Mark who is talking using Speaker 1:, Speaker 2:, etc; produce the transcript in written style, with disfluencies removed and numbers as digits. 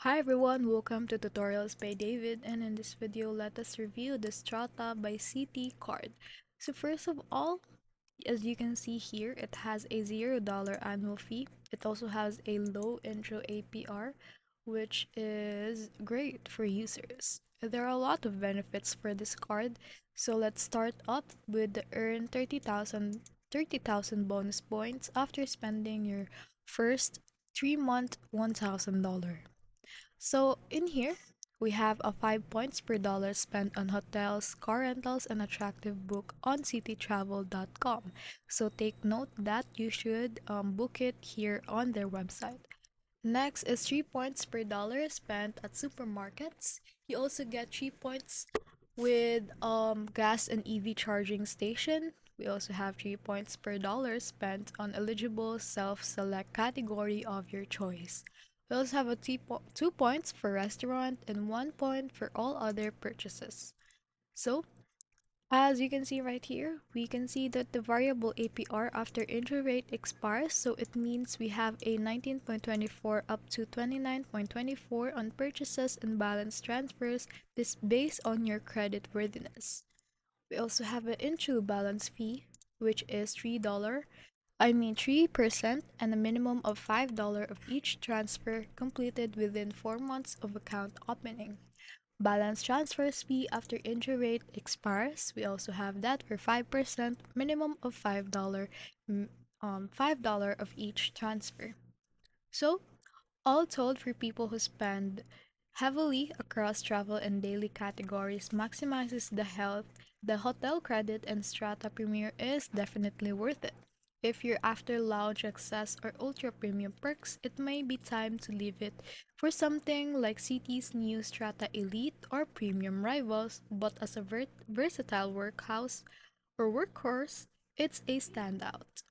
Speaker 1: Hi everyone, welcome to Tutorials by David, and in this video let us review the Strata by Citi card. So first of all, as you can see here, it has a $0 annual fee. It also has a low intro APR, which is great for users. There are a lot of benefits for this card, so let's start off with the earn 30,000 bonus points after spending your first 3-month $1,000. So in here, we have a 5 points per dollar spent on hotels, car rentals, and attractive book on citytravel.com. So take note that you should book it here on their website. Next is 3 points per dollar spent at supermarkets. You also get 3 points with gas and EV charging station. We also have 3 points per dollar spent on eligible self-select category of your choice. We also have 2 points for restaurant and 1 point for all other purchases. So, as you can see right here, we can see that the variable APR after intro rate expires, so it means we have a 19.24 up to 29.24 on purchases and balance transfers, this based on your credit worthiness. We also have an intro balance fee, which is $3, 3% and a minimum of $5 of each transfer completed within 4 months of account opening. Balance transfers fee after intro rate expires. We also have that for 5%, minimum of $5 of each transfer. So, all told, for people who spend heavily across travel and daily categories maximizes the health, the hotel credit and Strata Premier is definitely worth it. If you're after lounge access or ultra premium perks, it may be time to leave it for something like City's new Strata Elite or Premium rivals, but as a versatile workhouse or workhorse, it's a standout.